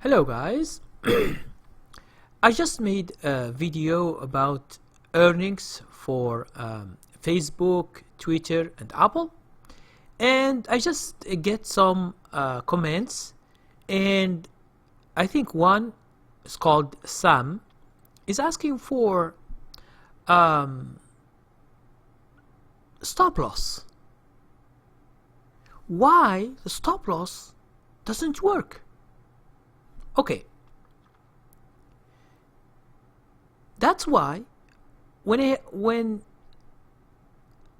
Hello guys. I just made a video about earnings for Facebook, Twitter and Apple, and I just get some comments, and I think one is called Sam is asking for stop loss. Why the stop loss doesn't work? Okay, that's why when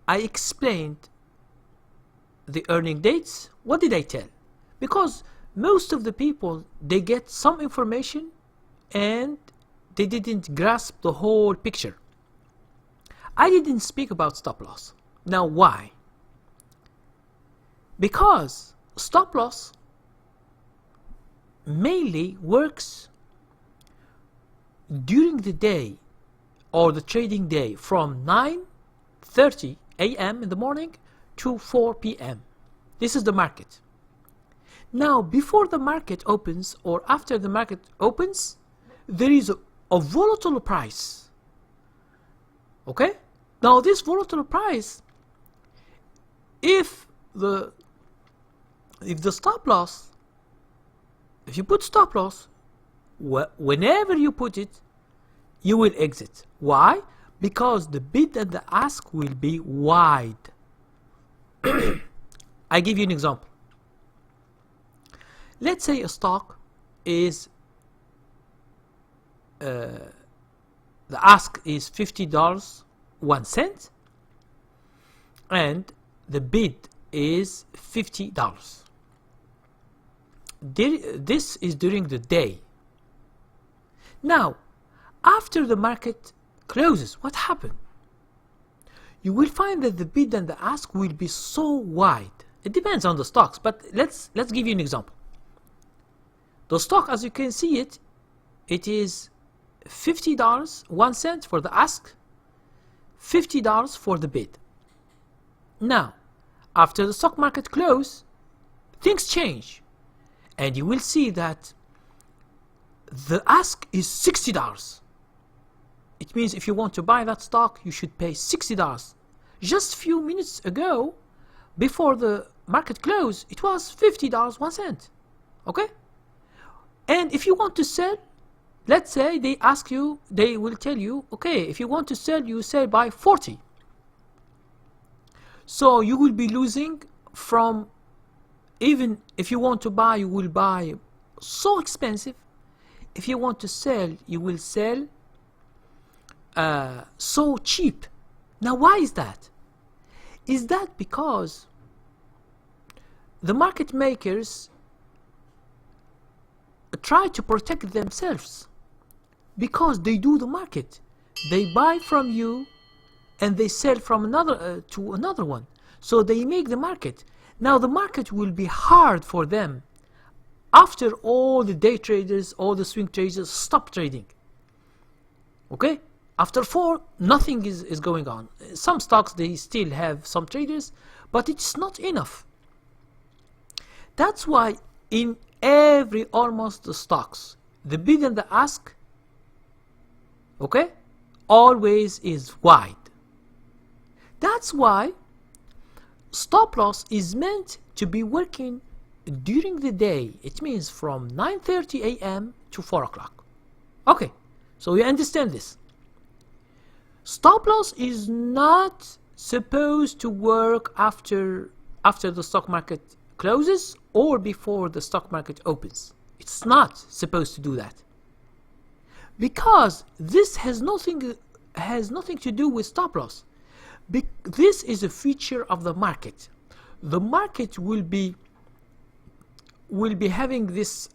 I explained the earning dates, what did I tell? Because most of the people, they get some information and they didn't grasp the whole picture. I didn't speak about stop loss. Now why? Because stop loss mainly works during the day or the trading day from 9:30 a.m. in the morning to 4 p.m. This is the market. Now before the market opens or after the market opens, there is a volatile price. Okay? Now this volatile price, if the stop loss, if you put stop loss, whenever you put it, you will exit. Why? Because the bid and the ask will be wide. I give you an example. Let's say a stock is the ask is $50.01 and the bid is $50. This is during the day. Now, after the market closes, what happened? You will find that the bid and the ask will be so wide. It depends on the stocks, but let's give you an example. The stock, as you can see it, it is $50.01 for the ask, $50 for the bid. Now, after the stock market close, things change. And you will see that the ask is $60. It means if you want to buy that stock, you should pay $60. Just a few minutes ago, before the market close, it was $50.01. Okay? And if you want to sell, let's say they ask you, they will tell you, okay, if you want to sell, you sell by 40. So you will be losing from, even if you want to buy, you will buy so expensive. If you want to sell, you will sell so cheap. Now why is that? Is that because the market makers try to protect themselves? Because they do the market. They buy from you and they sell from another to another one. So they make the market. Now the market will be hard for them after all the day traders, all the swing traders stop trading. Okay? After 4, nothing is going on. Some stocks, they still have some traders, but it's not enough. That's why in every almost the stocks, the bid and the ask, okay, always is wide. That's why stop loss is meant to be working during the day. It means from 9:30 a.m. to 4 o'clock. Okay, so you understand this. Stop loss is not supposed to work after the stock market closes or before the stock market opens. It's not supposed to do that. Because this has nothing to do with stop loss. This is a feature of the market. The market will be having this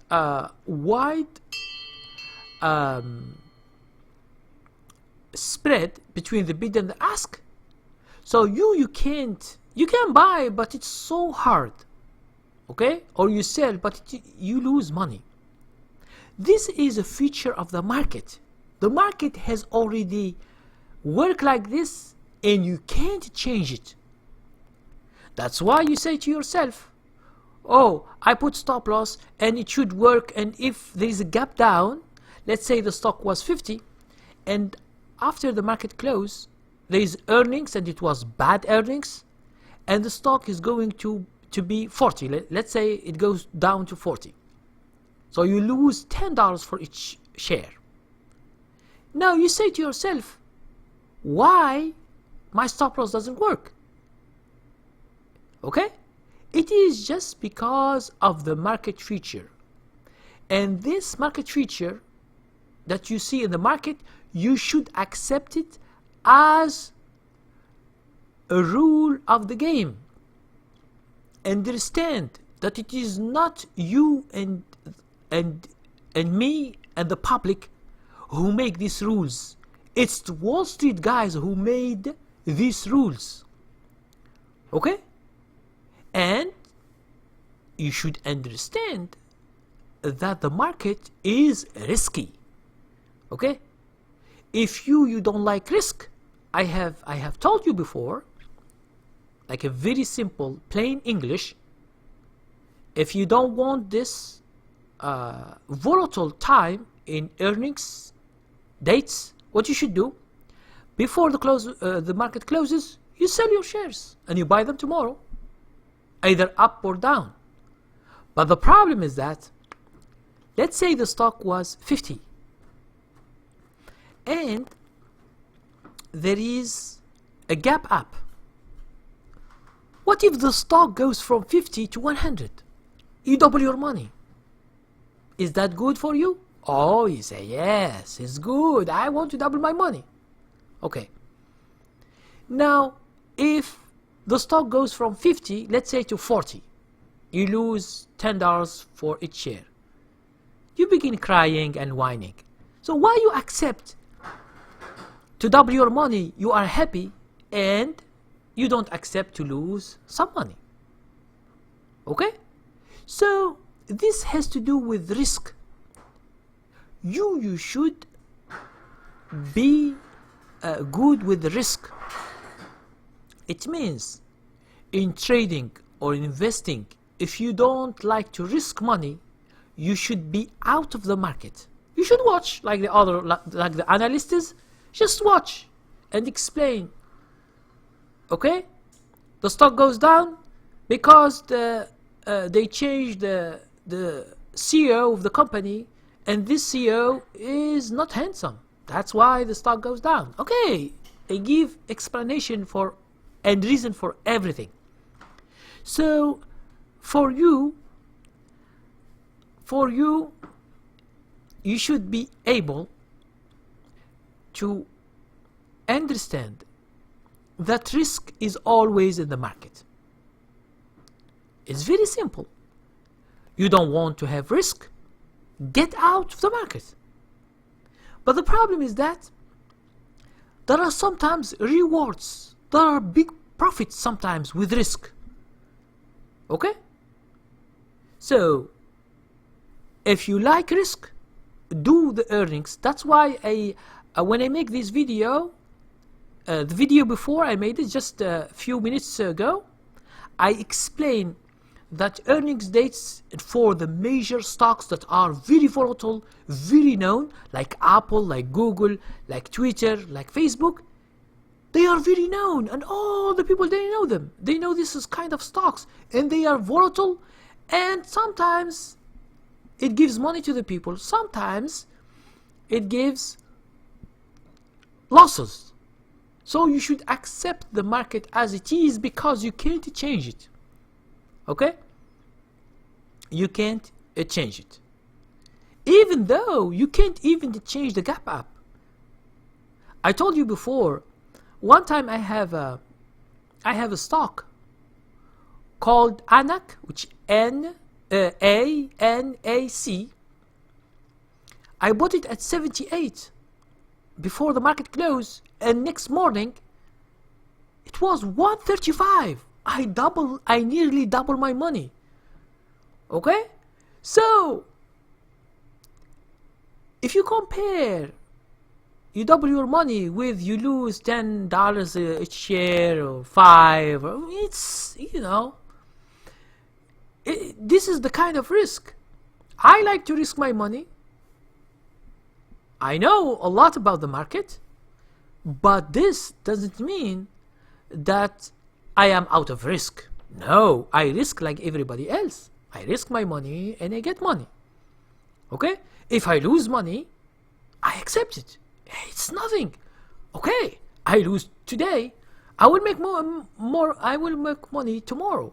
wide spread between the bid and the ask. So you can buy, but it's so hard. Okay? Or you sell, but you lose money. This is a feature of the market. The market has already worked like this, and you can't change it. That's why you say to yourself, oh, I put stop loss and it should work, and if there is a gap down, let's say the stock was 50 and after the market close there is earnings and it was bad earnings and the stock is going to be 40. Let's say it goes down to 40. So you lose $10 for each share. Now you say to yourself, why my stop loss doesn't work? Okay? It is just because of the market feature. And this market feature that you see in the market, you should accept it as a rule of the game. Understand that it is not you and me and the public who make these rules. It's the Wall Street guys who made these rules. Okay? And you should understand that the market is risky. Okay? If you don't like risk, I have told you before, like a very simple plain English, if you don't want this volatile time in earnings dates, what you should do before the market closes, you sell your shares and you buy them tomorrow, either up or down. But the problem is that, let's say the stock was 50 and there is a gap up. What if the stock goes from 50 to 100? You double your money. Is that good for you? Oh, you say, yes, it's good. I want to double my money. Okay. Now, if the stock goes from 50, let's say, to 40, you lose $10 for each share. You begin crying and whining. So why you accept to double your money? You are happy and you don't accept to lose some money. Okay? So this has to do with risk. You should be good with the risk. It means in trading or investing, if you don't like to risk money, you should be out of the market. You should watch like the analysts, just watch and explain. Okay? The stock goes down because they changed the CEO of the company, and this CEO is not handsome. That's why the stock goes down. Okay, they give explanation for and reason for everything. So for you, you should be able to understand that risk is always in the market. It's very simple. You don't want to have risk, get out of the market. But the problem is that there are sometimes rewards. There are big profits sometimes with risk. Okay? So, if you like risk, do the earnings. That's why when I make this video, the video before I made it just a few minutes ago, I explain that earnings dates for the major stocks that are very volatile, very known, like Apple, like Google, like Twitter, like Facebook, they are very known, and all the people, they know them. They know this is kind of stocks, and they are volatile, and sometimes it gives money to the people, sometimes it gives losses. So you should accept the market as it is, because you can't change it. Okay? You can't change it. Even though you can't even change the gap up. I told you before, one time I have a stock called ANAC, which A-N-A-C. I bought it at 78 before the market closed, and next morning it was 135. I nearly double my money. Okay? So if you compare, you double your money with you lose $10 each share or $5, it's, This is the kind of risk. I like to risk my money. I know a lot about the market, but this doesn't mean that I am out of risk. No, I risk like everybody else. I risk my money and I get money. Okay? If I lose money, I accept it. It's nothing. Okay, I lose today. I will make more. I will make money tomorrow.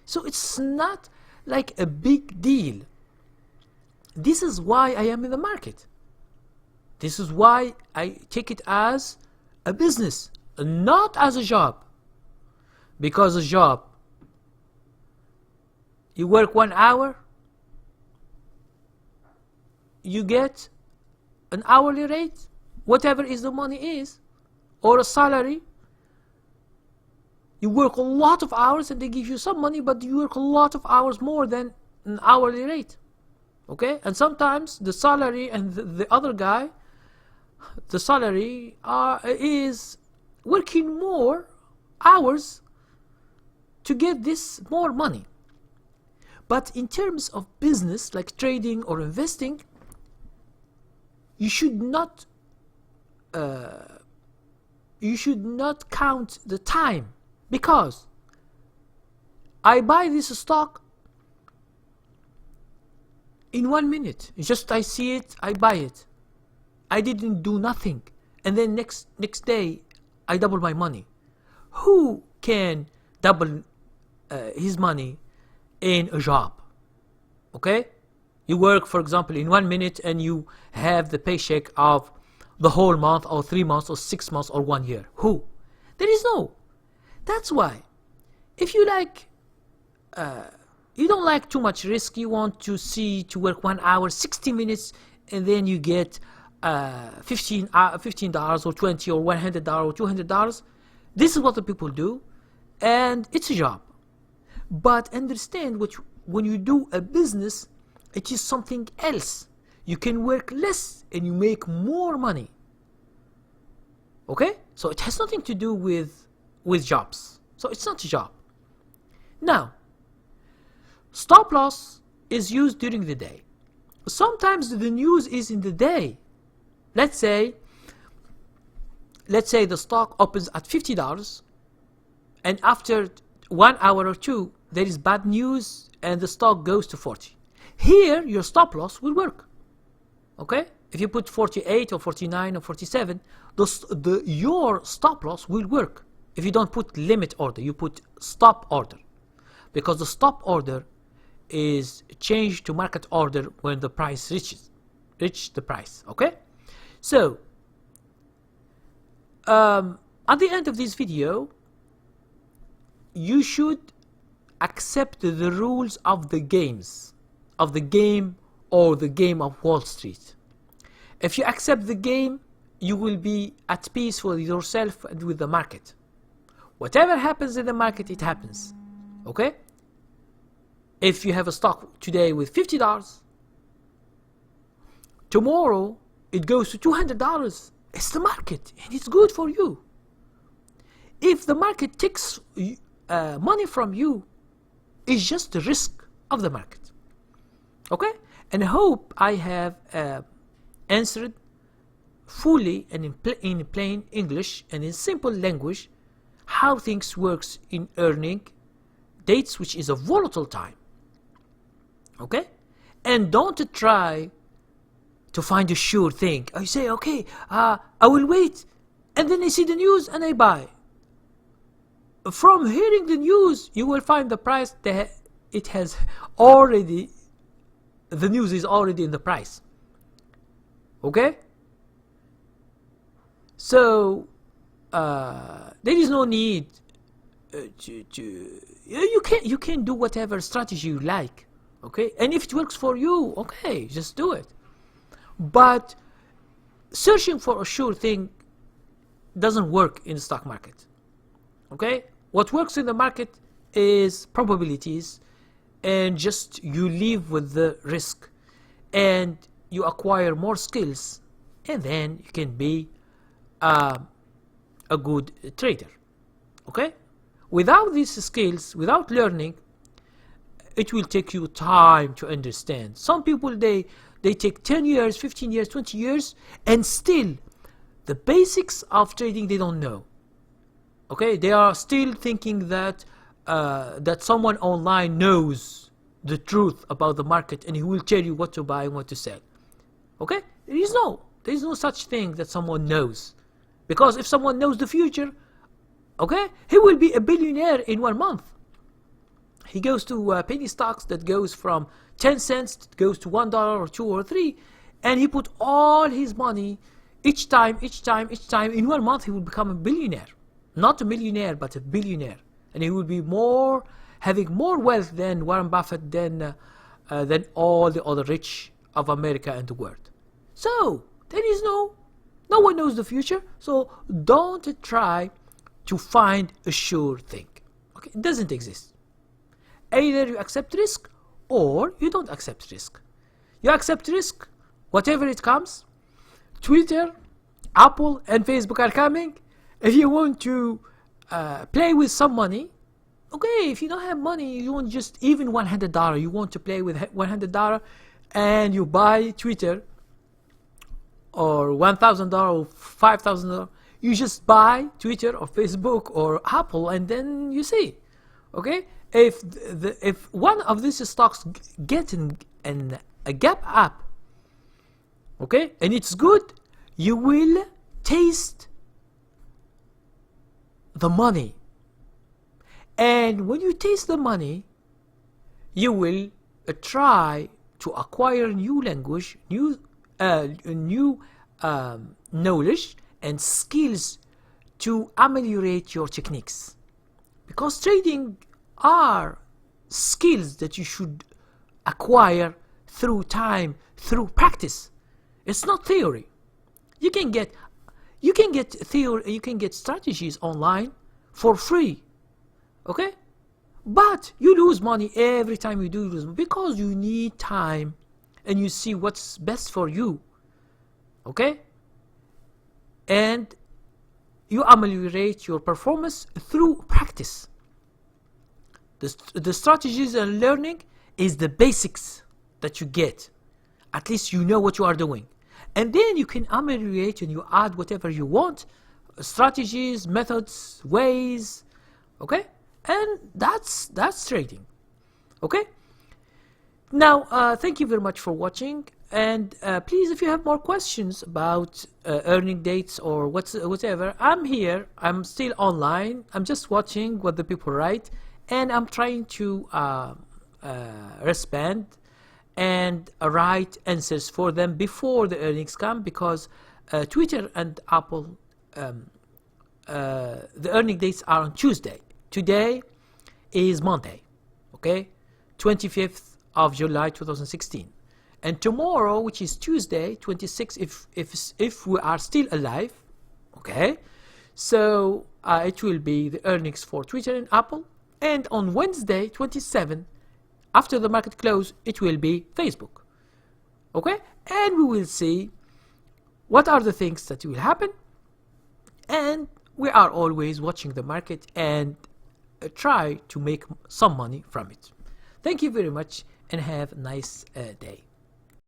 So it's not like a big deal. This is why I am in the market. This is why I take it as a business, not as a job. Because a job, you work 1 hour, you get an hourly rate, whatever is the money is, or a salary. You work a lot of hours and they give you some money, but you work a lot of hours more than an hourly rate. Okay? And sometimes the salary and the other guy, the salary is working more hours to get this more money. But in terms of business, like trading or investing, you should not count the time, because I buy this stock in 1 minute. Just I see it, I buy it. I didn't do nothing, and then next day I double my money. Who can double his money in a job? Okay, you work, for example, in 1 minute and you have the paycheck of the whole month or 3 months or 6 months or 1 year. Who? There is no. That's why if you like you don't like too much risk, you want to work 1 hour 60 minutes and then you get $15 or $20 or $100 or $200. This is what the people do, and it's a job. But understand, when you do a business, it is something else. You can work less and you make more money. Okay? So it has nothing to do with jobs. So it's not a job. Now, stop loss is used during the day. Sometimes the news is in the day. Let's say the stock opens at $50 and after 1 hour or two there is bad news and the stock goes to 40. Here your stop loss will work. Okay? If you put 48 or 49 or 47, your stop loss will work. If you don't put limit order, you put stop order, because the stop order is changed to market order when the price reach the price. Okay? So at the end of this video, you should accept the rules of the game or the game of Wall Street. If you accept the game, you will be at peace with yourself and with the market. Whatever happens in the market, it happens. Okay? If you have a stock today with $50, tomorrow it goes to $200. It's the market and it's good for you. If the market takes money from you, it's just the risk of the market. Okay? And I hope I have answered fully and in plain English and in simple language how things works in earning dates, which is a volatile time. Okay? And don't try to find a sure thing. I say, okay, I will wait, and then I see the news and I buy. From hearing the news, you will find the price that it has already, the news is already in the price. Okay? So there is no need you can do whatever strategy you like. Okay? And if it works for you, okay, just do it. But searching for a sure thing doesn't work in the stock market. Okay? What works in the market is probabilities, and just you live with the risk and you acquire more skills, and then you can be a good trader. Okay? Without these skills, without learning, it will take you time to understand. Some people, they take 10 years, 15 years, 20 years, and still the basics of trading they don't know. Okay, they are still thinking that that someone online knows the truth about the market and he will tell you what to buy and what to sell. Okay, there is no such thing that someone knows, because if someone knows the future, okay, he will be a billionaire in 1 month. He goes to penny stocks that goes from 10 cents, that goes to $1 or 2 or 3, and he put all his money each time. In 1 month, he will become a billionaire. Not a millionaire, but a billionaire. And he will be having more wealth than Warren Buffett, than all the other rich of America and the world. So, there is no one knows the future, so don't try to find a sure thing. Okay, it doesn't exist. Either you accept risk or you don't accept risk. You accept risk, whatever it comes. Twitter, Apple, and Facebook are coming. If you want to play with some money, okay, if you don't have money, you want just even $100, you want to play with $100, and you buy Twitter, or $1,000 or $5,000, you just buy Twitter or Facebook or Apple, and then you see, okay, if one of these stocks get a gap up, okay, and it's good, you will taste the money. And when you taste the money, you will try to acquire new language, new knowledge and skills to ameliorate your techniques. Because trading are skills that you should acquire through time, through practice. It's not theory. You can get theory, you can get strategies online for free. Okay? But you lose money every time you do lose, because you need time and you see what's best for you. Okay? And you ameliorate your performance through practice. The strategies and learning is the basics that you get. At least you know what you are doing. And then you can ameliorate and you add whatever you want. Strategies, methods, ways. Okay? And that's trading. Okay? Now, thank you very much for watching. And please, if you have more questions about earning dates or whatever, I'm here. I'm still online. I'm just watching what the people write. And I'm trying to respond and write answers for them before the earnings come, because Twitter and Apple, the earning dates are on Tuesday. Today is Monday, okay, 25th of July 2016, and tomorrow, which is Tuesday 26th, if we are still alive, okay, so it will be the earnings for Twitter and Apple, and on Wednesday 27th, after the market close, it will be Facebook, okay, and we will see what are the things that will happen, and we are always watching the market and try to make some money from it. Thank you very much and have a nice day.